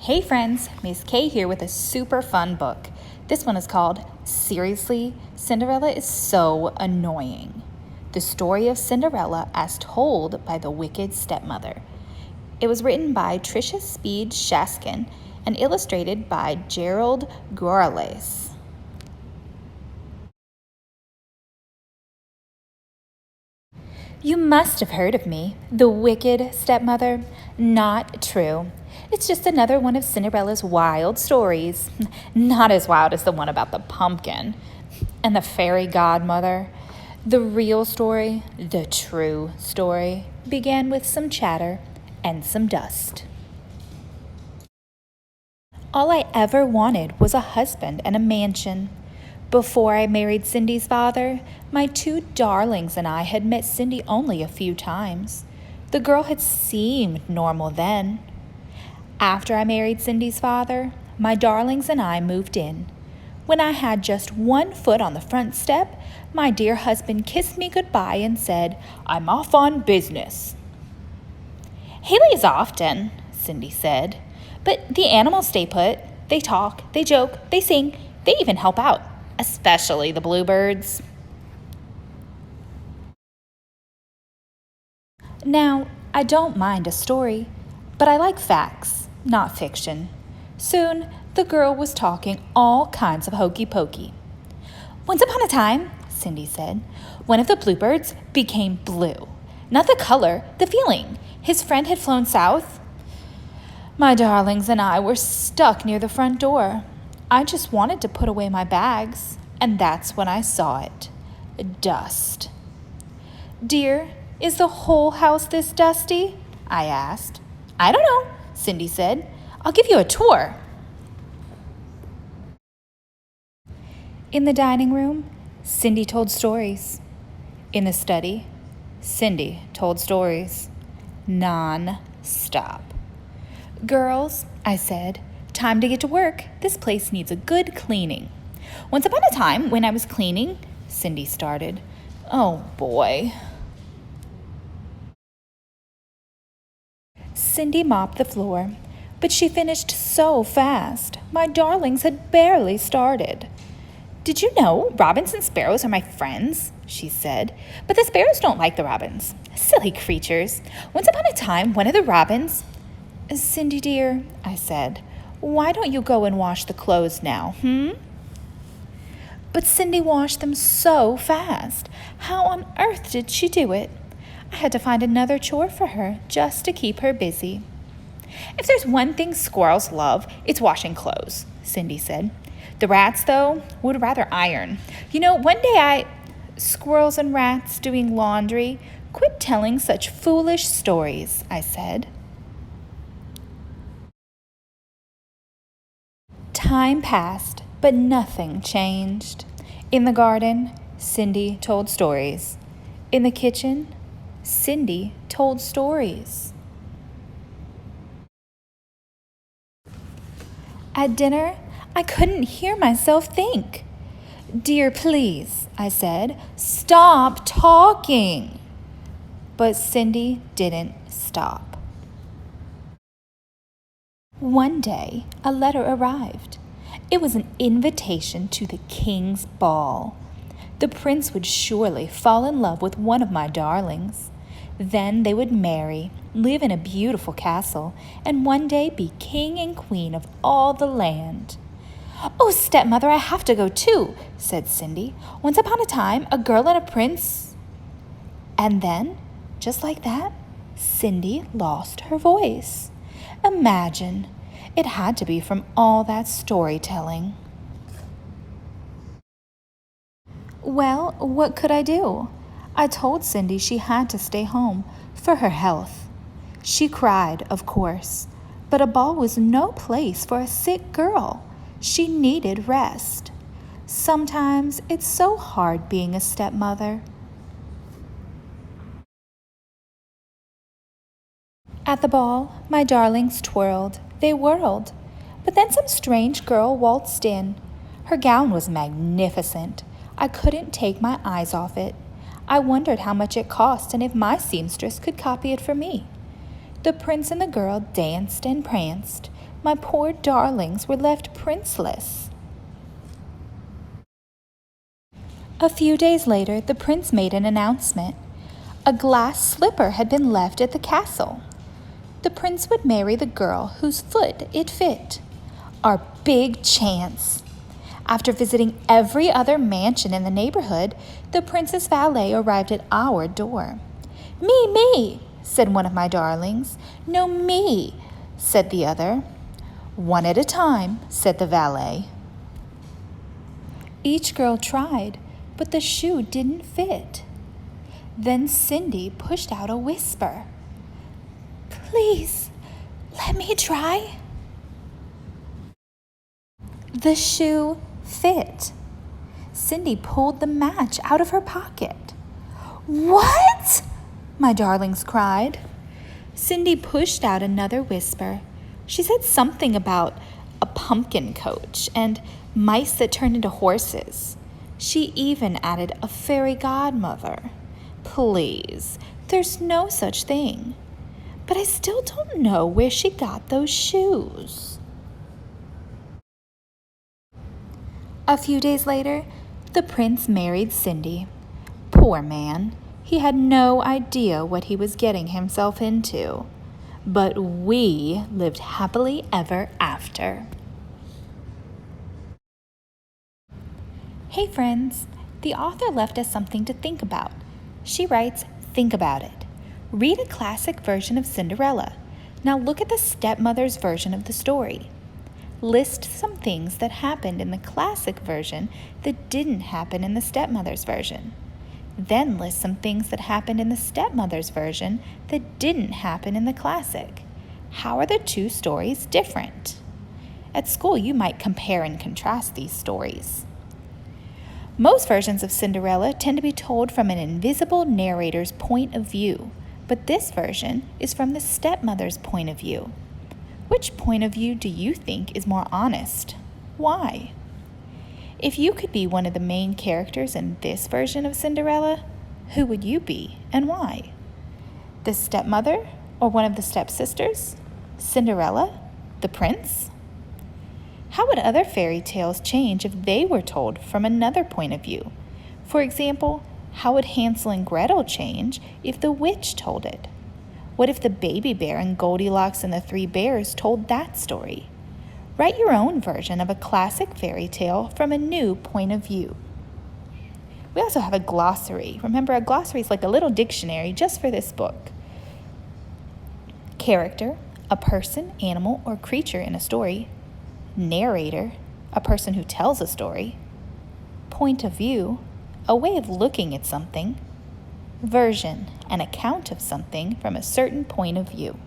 Hey friends, Miss K here with a super fun book. This one is called Seriously, Cinderella is So Annoying. The story of Cinderella as told by the wicked stepmother. It was written by Tricia Speed Shaskin and illustrated by Gerald Gorales. You must have heard of me, the wicked stepmother. Not true. It's just another one of Cinderella's wild stories. Not as wild as the one about the pumpkin and the fairy godmother. The real story, the true story, began with some chatter and some dust. All I ever wanted was a husband and a mansion. Before I married Cindy's father, my two darlings and I had met Cindy only a few times. The girl had seemed normal then. After I married Cindy's father, my darlings and I moved in. When I had just one foot on the front step, my dear husband kissed me goodbye and said, "I'm off on business." "He leaves often," Cindy said, "but the animals stay put. They talk, they joke, they sing, they even help out, especially the bluebirds." Now, I don't mind a story, but I like facts, not fiction. Soon, the girl was talking all kinds of hokey pokey. "Once upon a time," Cindy said, "one of the bluebirds became blue. Not the color, the feeling. His friend had flown south. My darlings and I were stuck near the front door. I just wanted to put away my bags, and that's when I saw it. Dust." "Dear, is the whole house this dusty?" I asked. "I don't know," Cindy said. "I'll give you a tour." In the dining room, Cindy told stories. In the study, Cindy told stories. Non-stop. "Girls," I said, "time to get to work. This place needs a good cleaning." "Once upon a time, when I was cleaning," Cindy started. Oh boy. Cindy mopped the floor, but she finished so fast. My darlings had barely started. "Did you know robins and sparrows are my friends?" she said. "But the sparrows don't like the robins. Silly creatures. Once upon a time, one of the robins—" "Cindy dear," I said, "why don't you go and wash the clothes now, But Cindy washed them so fast. How on earth did she do it? I had to find another chore for her just to keep her busy. "If there's one thing squirrels love, it's washing clothes," Cindy said. "The rats, though, would rather iron. You know, one day Squirrels and rats doing laundry. Quit telling such foolish stories," I said. Time passed, but nothing changed. In the garden, Cindy told stories. In the kitchen, Cindy told stories. At dinner, I couldn't hear myself think. "Dear, please," I said, "stop talking." But Cindy didn't stop. One day, a letter arrived. It was an invitation to the king's ball. The prince would surely fall in love with one of my darlings. Then they would marry, live in a beautiful castle, and one day be king and queen of all the land. "Oh, stepmother, I have to go too," said Cindy. "Once upon a time, a girl and a prince—" And then, just like that, Cindy lost her voice. Imagine, it had to be from all that storytelling. Well, what could I do? I told Cindy she had to stay home for her health. She cried, of course, but a ball was no place for a sick girl. She needed rest. Sometimes it's so hard being a stepmother. At the ball, my darlings twirled, they whirled. But then some strange girl waltzed in. Her gown was magnificent. I couldn't take my eyes off it. I wondered how much it cost and if my seamstress could copy it for me. The prince and the girl danced and pranced, My poor darlings were left princeless. A few days later, the prince made an announcement. A glass slipper had been left at the castle. The prince would marry the girl whose foot it fit. Our big chance. After visiting every other mansion in the neighborhood, the prince's valet arrived at our door. Me, said one of my darlings. No, me, said the other. One at a time, said the valet. Each girl tried, but the shoe didn't fit. Then Cindy pushed out a whisper. Please, let me try. The shoe fit. Cindy pulled the match out of her pocket. What? My darlings cried. Cindy pushed out another whisper. She said something about a pumpkin coach and mice that turned into horses. She even added a fairy godmother. Please, there's no such thing. But I still don't know where she got those shoes. A few days later, the prince married Cindy. Poor man, he had no idea what he was getting himself into. But we lived happily ever after. Hey friends, the author left us something to think about. She writes, think about it. Read a classic version of Cinderella. Now look at the stepmother's version of the story. List some things that happened in the classic version that didn't happen in the stepmother's version. Then list some things that happened in the stepmother's version that didn't happen in the classic. How are the two stories different? At school, you might compare and contrast these stories. Most versions of Cinderella tend to be told from an invisible narrator's point of view, but this version is from the stepmother's point of view. Which point of view do you think is more honest? Why? If you could be one of the main characters in this version of Cinderella, who would you be and why? The stepmother or one of the stepsisters? Cinderella? The prince? How would other fairy tales change if they were told from another point of view? For example, how would Hansel and Gretel change if the witch told it? What if the baby bear and Goldilocks and the Three Bears told that story? Write your own version of a classic fairy tale from a new point of view. We also have a glossary. Remember, a glossary is like a little dictionary just for this book. Character, a person, animal, or creature in a story. Narrator, a person who tells a story. Point of view, a way of looking at something. Version, an account of something from a certain point of view.